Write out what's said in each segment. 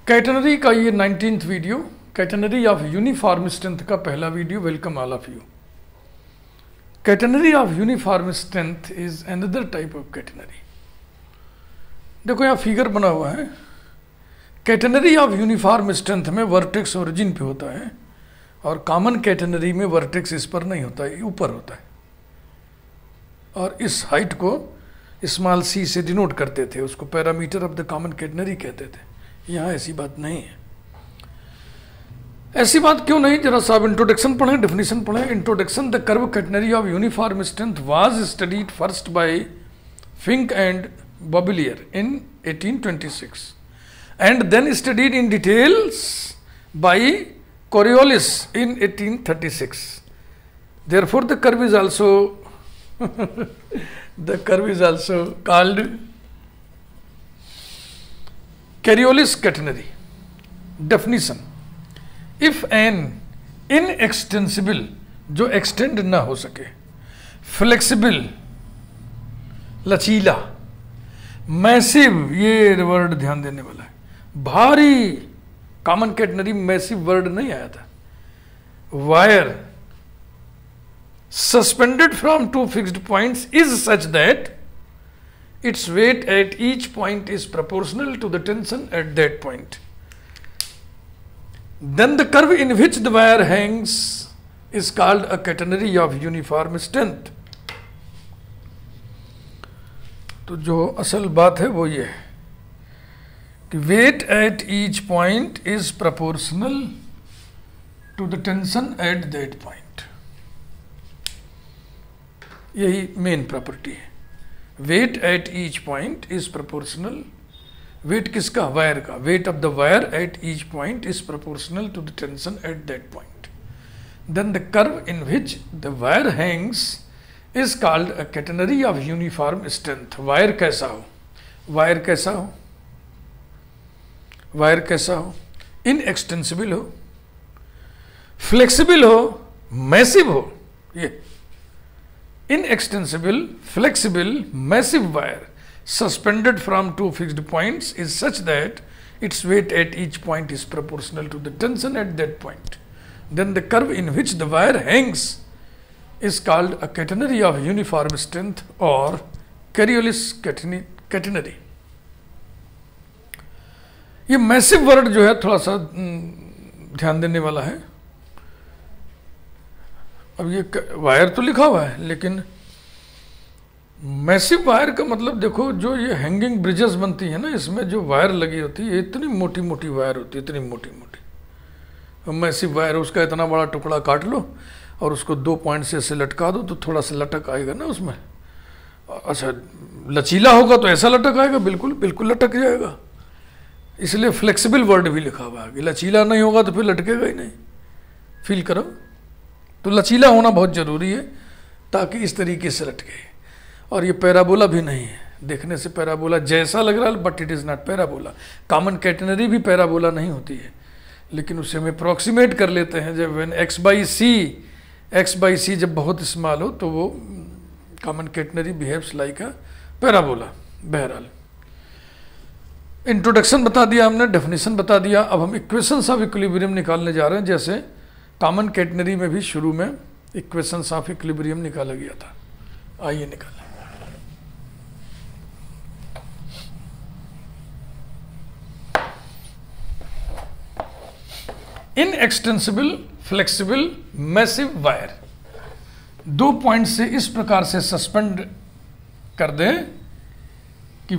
Catenary का ये 19th video, catenary of uniform strength का पहला video. Welcome all of you. Catenary of uniform strength is another type of catenary. देखो यहाँ figure बना हुआ है। कैटेनरी ऑफ यूनिफॉर्म स्ट्रेंथ में वर्टेक्स ओरिजिन पे होता है और कॉमन कैटेनरी में वर्टेक्स इस पर नहीं होता है, ऊपर होता है। और इस हाइट को स्मॉल सी से डिनोट करते थे, उसको parameter of the common catenary कहते थे। यहाँ ऐसी बात नहीं है। ऐसी बात क्यों नहीं, जरा सा इंट्रोडक्शन पढ़ें, डेफिनेशन पढ़ें। Introduction the curve catenary of uniform strength was studied first by Fink and Bobillier in 1826 and then studied in details by Coriolis in 1836. Therefore the curve is also called Coriolis catenary. Definition: if an inextensible, जो extend ना हो सके, flexible, लचीला, massive, ये word ध्यान देने वाला है, भारी, कॉमन कैटेनरी मैसिव वर्ड नहीं आया था, wire suspended from two fixed points is such that its weight at each point is proportional to the tension at that point. Then the curve in which the wire hangs is called a catenary of uniform strength. तो जो असल बात है वो ये है कि weight at each point is proportional to the tension at that point. यही मेन प्रॉपर्टी है। Weight at each point is proportional, weight किसका, वायर का, weight of the wire at each point is proportional to the tension at that point. Then the curve in which the wire hangs is called a catenary of uniform strength. Wire कैसा हो, wire कैसा हो, wire कैसा हो, inextensible हो, flexible हो, massive हो। ये inextensible, flexible, massive wire suspended from two fixed points is such that its weight at each point is proportional to the tension at that point. Then the curve in which the wire hangs is called a catenary of uniform strength or Coriolis catenary. ये massive word जो है थोड़ा सा ध्यान देने वाला है। अब ये वायर तो लिखा हुआ है, लेकिन मैसिव वायर का मतलब देखो, जो ये हैंगिंग ब्रिजेस बनती है ना, इसमें जो वायर लगी होती है इतनी मोटी मोटी वायर होती है, इतनी मोटी मोटी। मैसिव वायर, उसका इतना बड़ा टुकड़ा काट लो और उसको 2 पॉइंट से ऐसे लटका दो तो थोड़ा सा लटक आएगा ना उसमें। अच्छा, लचीला होगा तो ऐसा लटक आएगा, बिल्कुल बिल्कुल लटक जाएगा। इसलिए फ्लेक्सिबल वर्ड भी लिखा हुआ है। लचीला नहीं होगा तो फिर लटकेगा ही नहीं। फील करो, तो लचीला होना बहुत ज़रूरी है ताकि इस तरीके से लटके। और ये पैराबोला भी नहीं है, देखने से पैराबोला जैसा लग रहा है but it is not parabola. Common catenary भी पैराबोला नहीं होती है, लेकिन उसे हम अप्रॉक्सीमेट कर लेते हैं। जब व्हेन एक्स बाई सी जब बहुत स्मॉल हो तो वो common catenary behaves like a parabola. बहरहाल इंट्रोडक्शन बता दिया हमने, डेफिनेशन बता दिया। अब हम इक्वेशंस ऑफ इक्विलिब्रियम निकालने जा रहे हैं। जैसे कॉमन कैटेनरी में भी शुरू में इक्वेशंस ऑफ इक्विलिब्रियम निकाला गया था। आइए निकालें। Inextensible, flexible, massive wire 2 point से इस प्रकार से सस्पेंड कर दें कि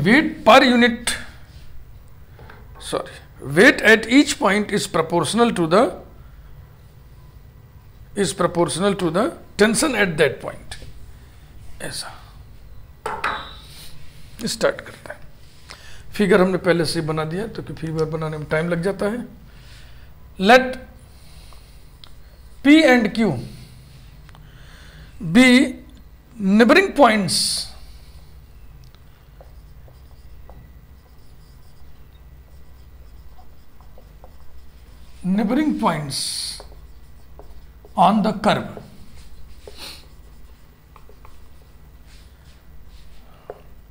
weight at each point is proportional to the tension at that point. ऐसा स्टार्ट करते हैं। फिगर हमने पहले से बना दिया, तो कि फिगर बनाने में टाइम लग जाता है। Let P and Q be neighboring points on the curve.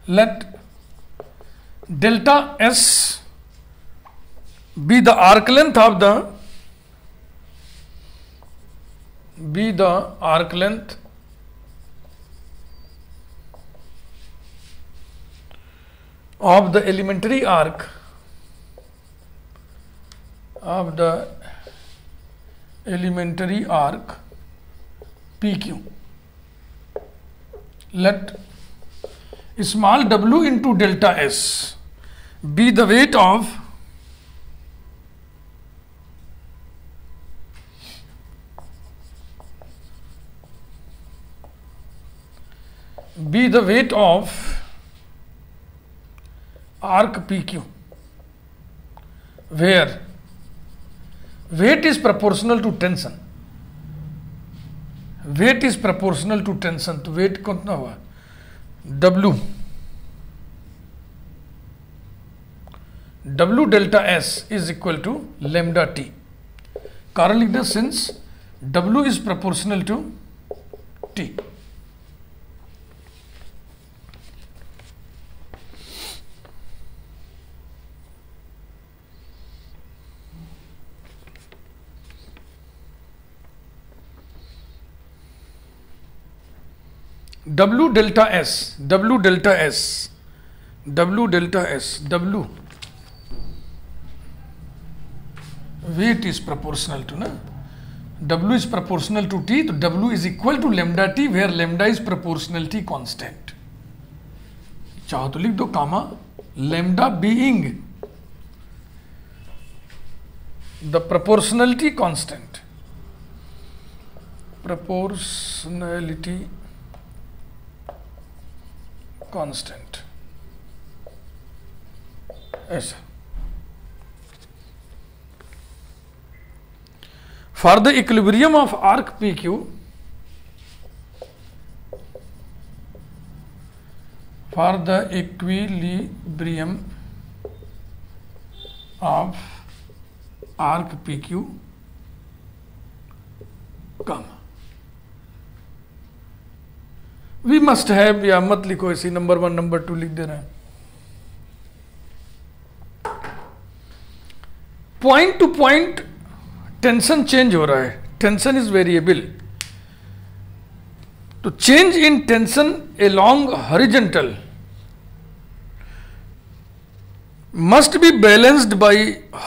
Let delta S be the arc length of the of the elementary arc PQ. Let small w into delta s be the weight of arc PQ, where weight is proportional to tension. Weight is proportional to tension, तो weight कितना हुआ W delta S is equal to lambda T. कारण लिखना since W is proportional to T. W delta S, W weight is proportional to ना, W is proportional to T, तो W is equal to lambda T, where lambda is proportionality constant. चाहो तो लिख दो कामा lambda being the proportionality constant, ऐसा. For the equilibrium of arc PQ, we must have, या मत लिखो ऐसे, नंबर 1 नंबर 2 लिख दे रहे हैं. Point to point tension change हो रहा है, टेंशन इज वेरिएबल, तो change in tension along horizontal must be balanced by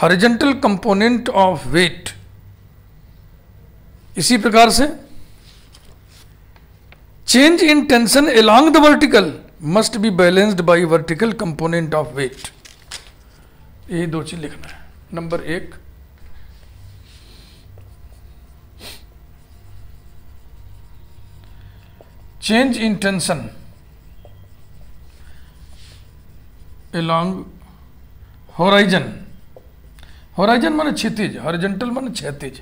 horizontal component of weight. इसी प्रकार से change in tension along the vertical must be balanced by vertical component of weight. ये दो चीज लिखना है. Number 1, change in tension along horizon. Horizon माने क्षितिज, हॉरिजॉन्टल माने क्षैतिज.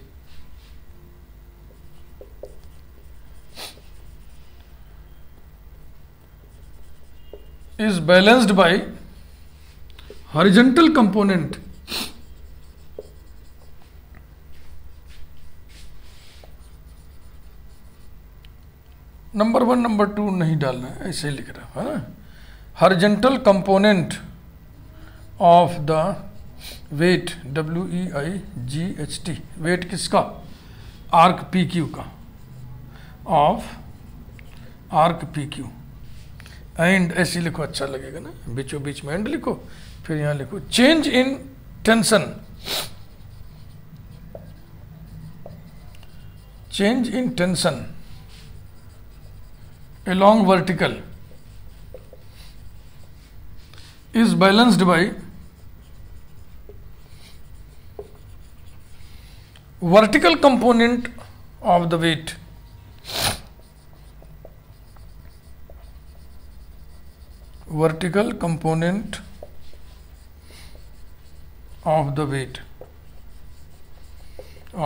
Is balanced by horizontal component number 1 number 2 नहीं डालना है, ऐसे ही लिख रहा है ना. Horizontal component of the weight, WEIGHT, weight किसका, आर्क PQ का, ऑफ आर्क PQ. एंड ऐसे लिखो, अच्छा लगेगा ना, बीचों बीच में एंड लिखो, फिर यहां लिखो change in tension, along vertical is balanced by vertical component of the weight. Vertical component of the weight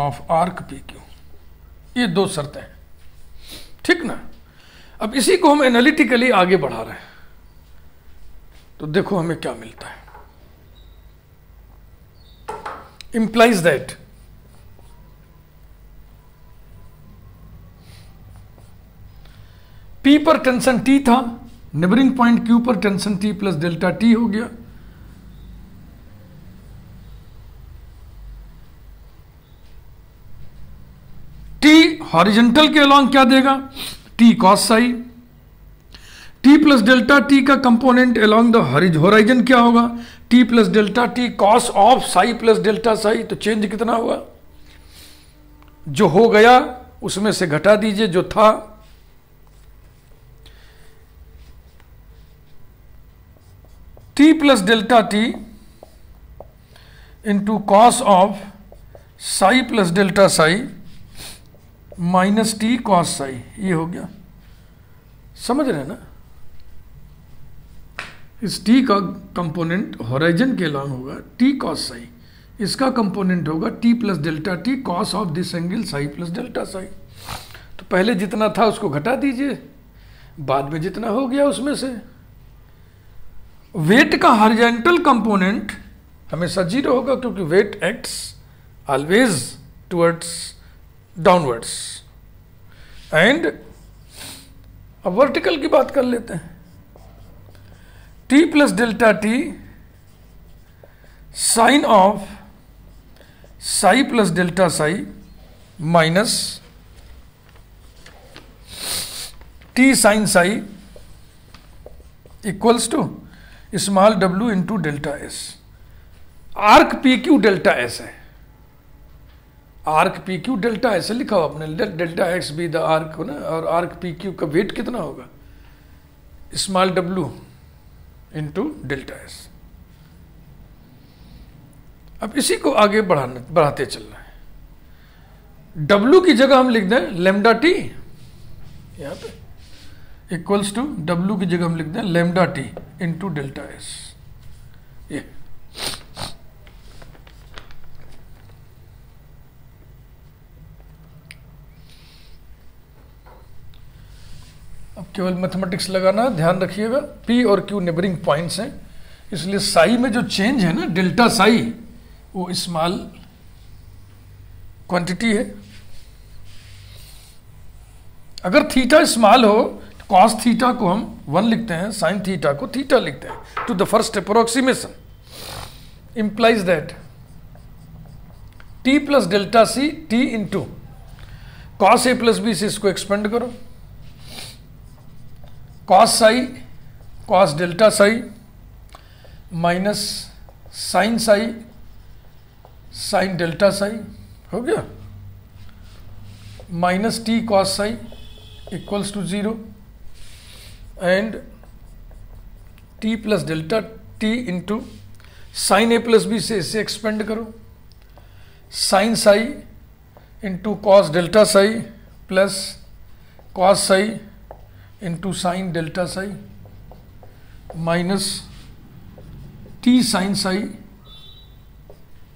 of arc PQ. ये दो शर्तें हैं, ठीक ना. अब इसी को हम एनालिटिकली आगे बढ़ा रहे हैं, तो देखो हमें क्या मिलता है. इंप्लाइज दैट P पर टेंशन T था, नेबरिंग पॉइंट Q पर tension T plus delta T हो गया. हॉरिजेंटल के अलॉन्ग क्या देगा, T cos Sai. T plus delta T का कंपोनेंट अलॉन्ग द होराइजन क्या होगा, T plus delta t cos of psi plus delta Sai. तो चेंज कितना हुआ, जो हो गया उसमें से घटा दीजिए जो था। T plus delta T into cos of psi plus delta psi minus T cos Sai, ये हो गया। समझ रहे हैं ना, इस टी का कंपोनेंट होराइजन के अलॉन्ग होगा टी कॉस साई, इसका कंपोनेंट होगा T plus delta t cos of this angle Sai plus delta Sai. तो पहले जितना था उसको घटा दीजिए, बाद में जितना हो गया उसमें से। वेट का हॉरिजॉन्टल कंपोनेंट हमेशा जीरो होगा क्योंकि weight acts always towards downwards. And अब वर्टिकल की बात कर लेते हैं, T plus delta T sine of psi plus delta psi minus T sine psi equals to small W into delta S. Arc P Q delta S है, arc P Q delta S लिखा हुआ आपने, delta X be the arc ना, और arc P Q का weight कितना होगा, small W into delta S. अब इसी को आगे बढ़ाते चलना है। डब्ल्यू की जगह हम लिख दें लेमडा टी, यहां पे इक्वल्स टू डब्ल्यू की जगह हम लिख दें lambda T into delta S. ये अब केवल मैथमेटिक्स लगाना, ध्यान रखिएगा पी और क्यू नेबरिंग पॉइंट्स हैं, इसलिए साई में जो चेंज है ना डेल्टा साई वो स्मॉल क्वांटिटी है। अगर थीटा स्मॉल हो तो कॉस थीटा को हम 1 लिखते हैं, साइन थीटा को थीटा लिखते हैं। To the first approximation implies that T plus delta C T into cos A plus B से इसको एक्सपेंड करो, cos psi cos delta psi minus sine psi sine delta psi हो गया, minus T cos psi equals to 0 and T plus delta T into sine A plus B से इसे expand करो, sine psi into cos delta psi plus cos psi into sine delta psi minus T sine psi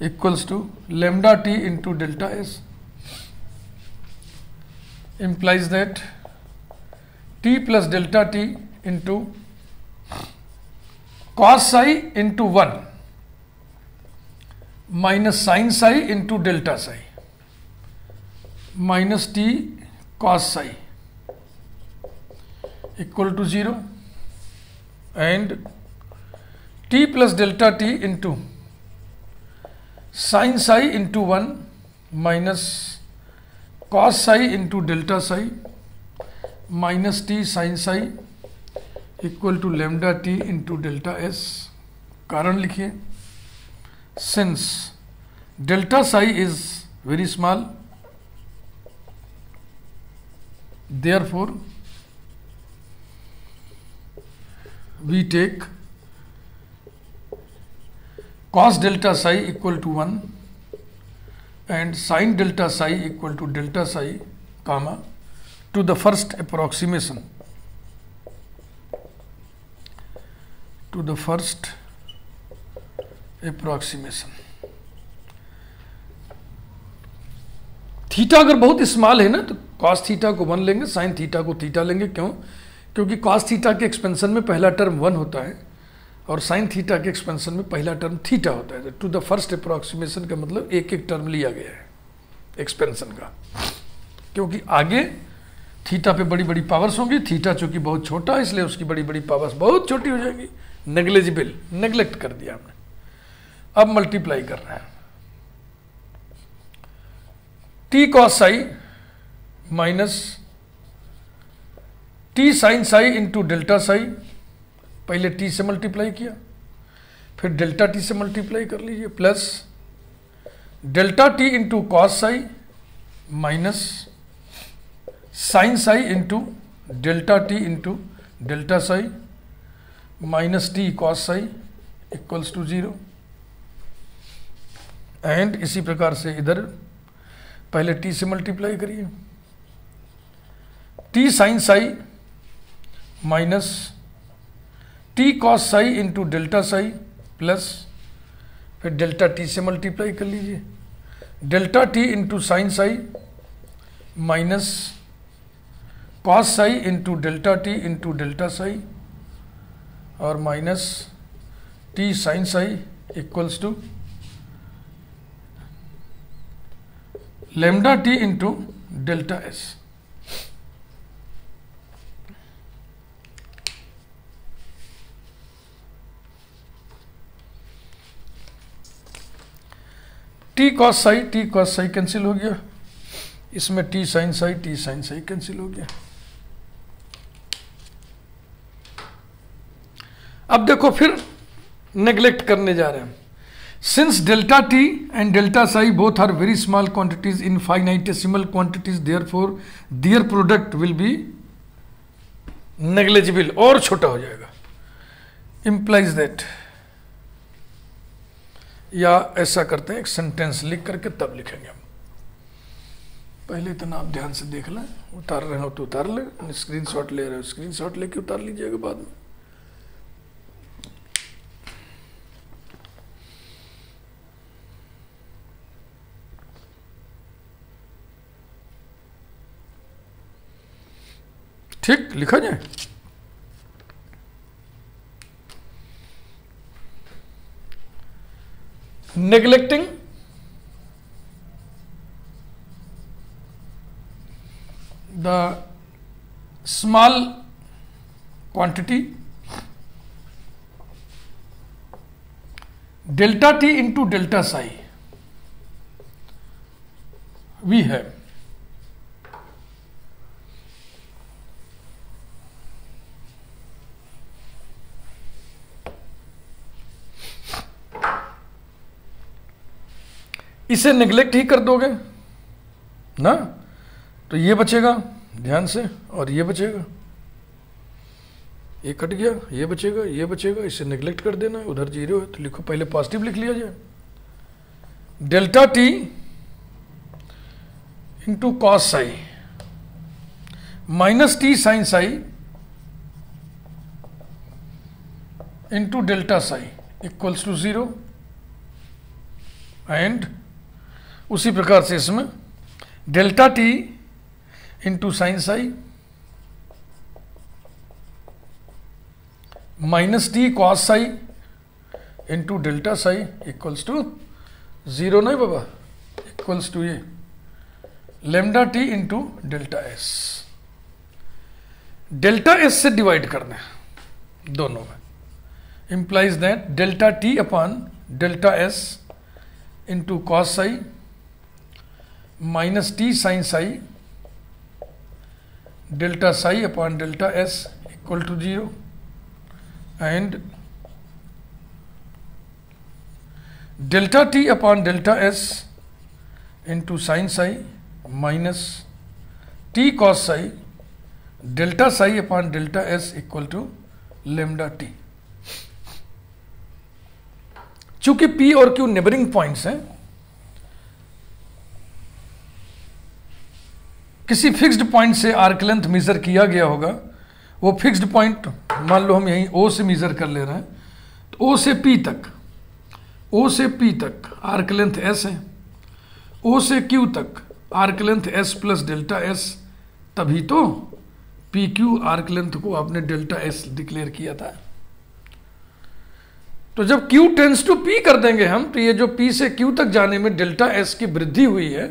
equals to lambda T into delta S. implies that t plus delta t into cos psi into 1 minus sin psi into delta psi minus t cos psi equal to 0 and t plus delta t into sin psi into 1 minus cos psi into delta psi minus t sin psi equal to lambda t into delta s। कारण लिखिए, since delta psi is very small therefore we take cos delta psi equal to 1 and sin delta psi equal to delta psi comma to the first approximation theta अगर बहुत small है ना तो cos theta को 1 लेंगे, sin theta को theta लेंगे। क्यों? क्योंकि cos थीटा के एक्सपेंशन में पहला टर्म 1 होता है और साइन थीटा के एक्सपेंशन में पहला टर्म थीटा होता है। टू द फर्स्ट अप्रोक्सीमेशन का मतलब एक एक टर्म लिया गया है एक्सपेंशन का, क्योंकि आगे थीटा पे बड़ी बड़ी पावर्स होंगी, थीटा चूंकि बहुत छोटा है इसलिए उसकी बड़ी बड़ी पावर्स बहुत छोटी हो जाएंगी। नेग्लिजिबल, नेग्लेक्ट कर दिया हमने। अब मल्टीप्लाई कर रहे हैं, T cos psi minus T sine psi into delta psi, पहले टी से मल्टीप्लाई किया फिर डेल्टा टी से मल्टीप्लाई कर लीजिए, plus delta T into cos psi minus sine psi into delta T into delta psi minus T cos psi equals to 0। And इसी प्रकार से इधर पहले टी से मल्टीप्लाई करिए, T sine psi minus T cos psi into delta psi plus फिर delta T से multiply कर लीजिए, delta T into sine psi minus cos psi into delta T into delta psi और minus T sine psi equals to lambda T into delta S. T cos psi cancel हो गया, इसमें T sine Sai cancel हो गया। अब देखो फिर neglect करने जा रहे हैं, since delta T and delta psi both are very small quantities in infinitesimal quantities, therefore their product will be negligible, और छोटा हो जाएगा, इंप्लाइज दैट। या ऐसा करते हैं, एक सेंटेंस लिख करके तब लिखेंगे हम, पहले इतना आप ध्यान से देख लें, उतार रहे हो तो उतार ले, स्क्रीनशॉट ले रहे हो स्क्रीनशॉट लेके उतार लीजिएगा बाद में। ठीक, लिखा जाए। neglecting the small quantity delta t into delta psi we have इसे नेग्लेक्ट ही कर दोगे ना तो ये बचेगा ध्यान से, और ये बचेगा, ये कट गया, ये बचेगा, ये बचेगा, इसे नेग्लेक्ट कर देना, उधर 0 है तो लिखो, पहले पॉजिटिव लिख लिया जाए, delta T into cos psi minus T sine psi into delta psi equals to 0। And उसी प्रकार से इसमें delta T into sine psi minus T cos psi into delta psi equals to 0 नहीं बाबा, इक्वल्स टू ये lambda T into delta S. Delta S से divide करना है दोनों में, implies that delta T upon delta S into cos psi minus T sine Sai delta psi upon delta S equal to 0 and delta T upon delta S into sine psi minus T cos psi delta psi upon delta S equal to lambda T. चूंकि P और Q neighbouring points हैं, किसी fixed point से arc length measure किया गया होगा, वो fixed point मान लो हम यहीं O से मेजर कर ले रहे हैं, तो O से P तक आर्क लेंथ S है, O से Q तक arc length S plus delta S, तभी तो PQ आर्क लेंथ को आपने डेल्टा S डिक्लेयर किया था। तो जब Q टेंस टू P कर देंगे हम, तो ये जो P से Q तक जाने में डेल्टा S की वृद्धि हुई है,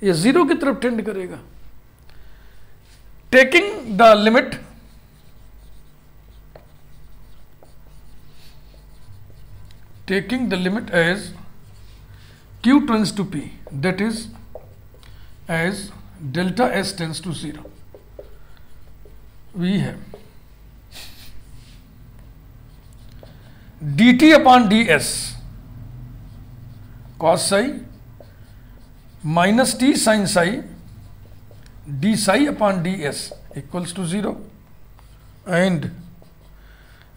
ये 0 की तरफ टेंड करेगा। Taking the limit as Q tends to P, that is as delta S tends to 0, we है D T upon D S cos psi minus T sine psi D psi upon D S equals to 0 and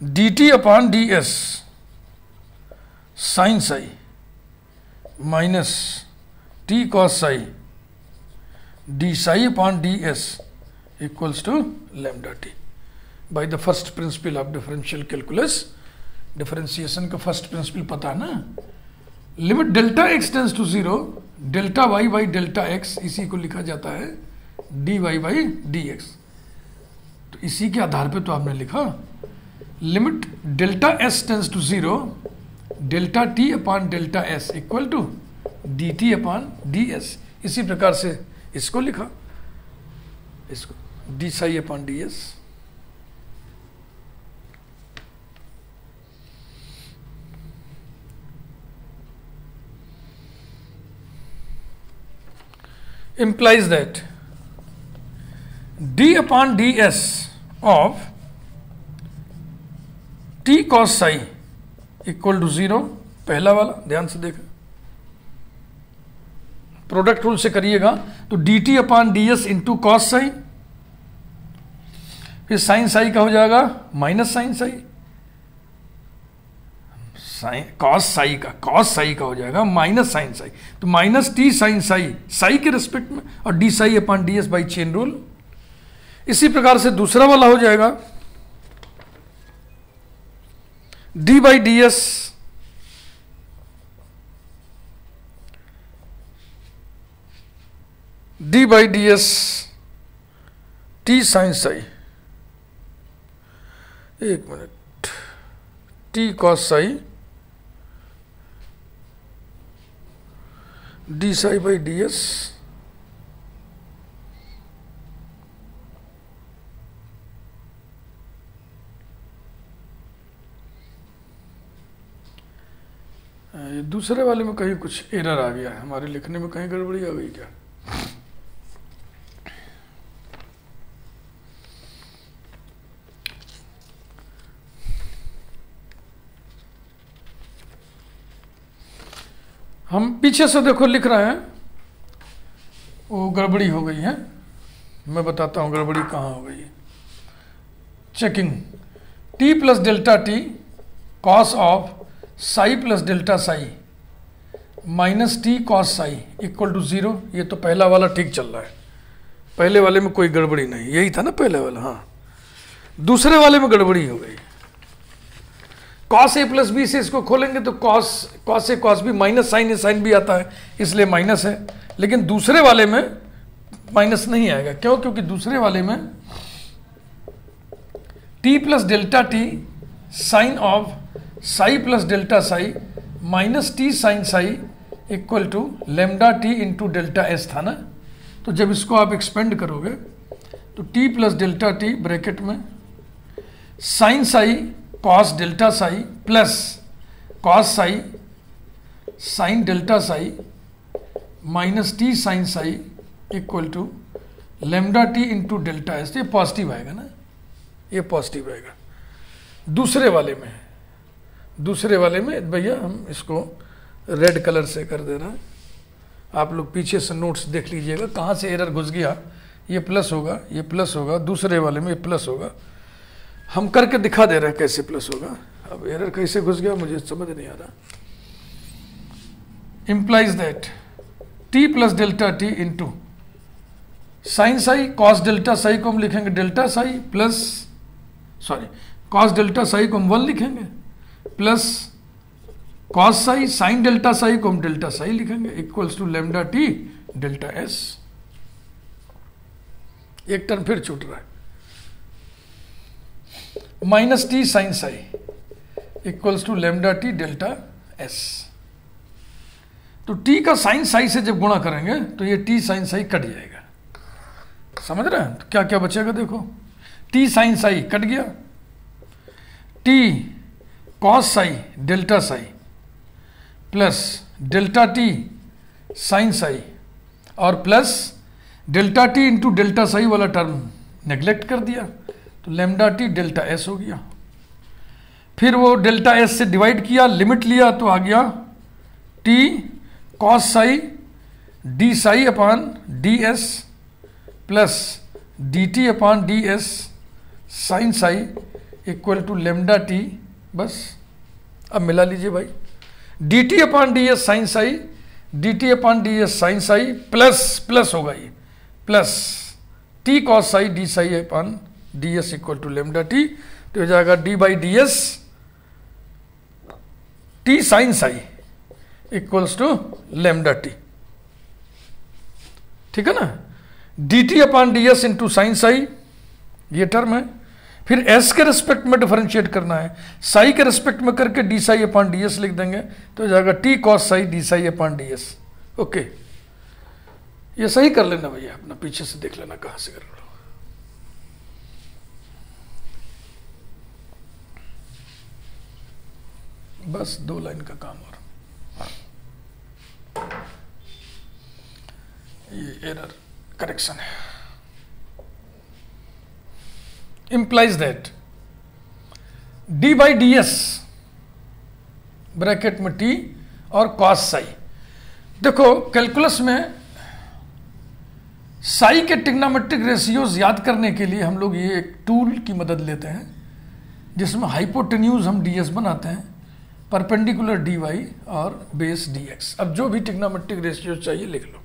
D T upon D S sine psi minus T cos psi D psi upon D S equals to lambda T by the first principle of differential calculus. Differentiation का first principle पता है ना, limit delta x tends to 0 delta y by delta x, इसी को लिखा जाता है d y by d x. तो इसी के आधार पे तो आपने लिखा limit delta S tends to 0 delta T upon delta S equal to d T upon D s. इसी प्रकार से इसको लिखा, इसको d psi upon D s. implies that d upon ds of t cos psi equal to 0, पहला वाला ध्यान से देखा, प्रोडक्ट रूल से करिएगा तो D T upon D S into cos psi, फिर साइन साई का हो जाएगा minus sine psi, cos psi का हो जाएगा माइनस साइन साई, तो minus T sine psi psi के रिस्पेक्ट में और D psi upon D S by chain rule. इसी प्रकार से दूसरा वाला हो जाएगा D by D S T sine psi, एक minute, T cos psi D psi by D S दूसरे वाले में कहीं कुछ एरर आ गया है, हमारे लिखने में कहीं गड़बड़ी आ गई क्या? हम पीछे से देखो लिख रहे हैं, वो गड़बड़ी हो गई है, मैं बताता हूँ गड़बड़ी कहाँ हो गई है। Checking t plus delta t cos of psi plus delta psi minus T cos psi equal to 0। ये तो पहला वाला ठीक चल रहा है, पहले वाले में कोई गड़बड़ी नहीं, यही था ना पहले वाला। हाँ, दूसरे वाले में गड़बड़ी हो गई। कॉस ए प्लस बी से इसको खोलेंगे तो cos A cos B minus sign A sine B आता है, इसलिए माइनस है। लेकिन दूसरे वाले में माइनस नहीं आएगा, क्यों? क्योंकि दूसरे वाले में T plus delta T sine of psi plus delta psi minus T sine psi equal to lambda T into delta S था ना। तो जब इसको आप एक्सपेंड करोगे तो T plus delta T bracket में sine psi cos delta psi plus cos psi sine delta psi minus T sine psi equal to lambda T into delta S. ये पॉजिटिव आएगा ना, ये पॉजिटिव आएगा। दूसरे वाले में भैया हम इसको रेड कलर से कर दे रहे हैं, आप लोग पीछे से नोट्स देख लीजिएगा कहाँ से एरर घुस गया। ये प्लस होगा, ये प्लस होगा, दूसरे वाले में ये प्लस होगा। हम करके दिखा दे रहे हैं कैसे प्लस होगा। अब एरर कैसे घुस गया मुझे समझ नहीं आ रहा। Implies that T plus delta T into sine psi cos delta psi को हम लिखेंगे delta psi plus cos delta psi को हम 1 लिखेंगे plus cos psi sine delta psi को हम डेल्टा साई लिखेंगे equals to lambda t delta s. एक टर्म फिर छूट रहा है, minus T sine psi equals to lambda t delta s. तो टी का साइन साई से जब गुणा करेंगे तो ये टी साइन साई कट जाएगा, समझ रहे हैं? तो क्या क्या बचेगा देखो, टी साइन साई कट गया, T cos psi delta psi plus delta T sine psi और plus delta T into delta psi वाला टर्म नेग्लेक्ट कर दिया, तो लेमडा टी डेल्टा एस हो गया। फिर वो डेल्टा एस से डिवाइड किया, लिमिट लिया, तो आ गया T cos psi D psi upon D S plus D T upon D S sine psi equal to lambda T. बस अब मिला लीजिए भाई, D T upon D S sine psi, D T upon D S sine psi plus होगा ये, plus T cos psi D psi upon D S equal to lambda T. तो हो जाएगा D by D S T sine psi equals to lambda T. ठीक है ना, D T upon D S into sine psi ये term है। फिर S के रिस्पेक्ट में डिफरेंशिएट करना है, साई के रिस्पेक्ट में करके D psi upon D S लिख देंगे, तो हो जाएगा T cos psi D psi upon D S. Okay, ये सही कर लेना भैया, अपना पीछे से देख लेना कहां से कर रहा हूं। बस 2 लाइन का काम और ये एरर करेक्शन है। implies that d by ds bracket में t और cos साई। देखो कैलकुलस में साई के ट्रिग्नोमेट्रिक रेशियोज याद करने के लिए हम लोग ये एक टूल की मदद लेते हैं जिसमें हाइपोटेन्यूज हम ds बनाते हैं, परपेंडिकुलर dy और बेस dx। अब जो भी ट्रिग्नोमेट्रिक रेशियो चाहिए लिख लो।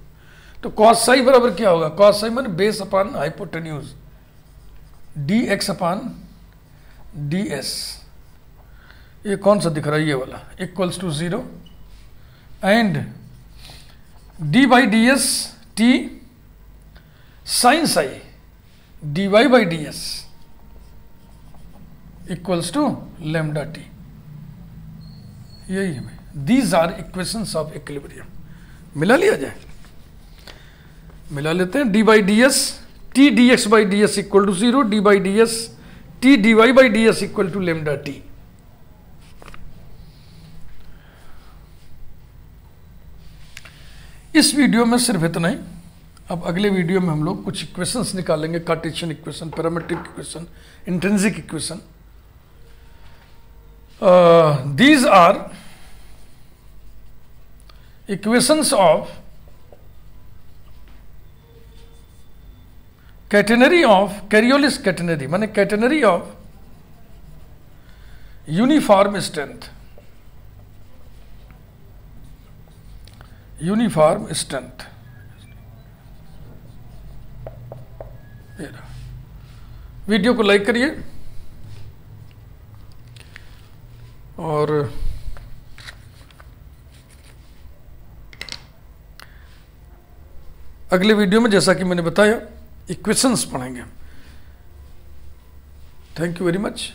तो cos साई बराबर क्या होगा, cos साई माने base upon hypotenuse dx upon ds। ये कौन सा दिख रहा है, ये वाला, equals to 0 and d by D S T sine psi dy by D S equals to lambda t. यही है, these are equations of equilibrium. मिला लिया जाए, मिला लेते हैं। d by D S t d x by D S equal to 0, d by D S t d y by D S equal to lambda t. इस video में सिर्फ इतना ही। अब अगले वीडियो में हम लोग कुछ इक्वेशंस निकालेंगे, Cartesian equation, parametric equation, intrinsic equation. These are equations of catenary of Coriolis catenary माने catenary of uniform strength, uniform strength. Video को लाइक करिए और अगले वीडियो में जैसा कि मैंने बताया इक्वेशंस पढ़ेंगे। Thank you very much.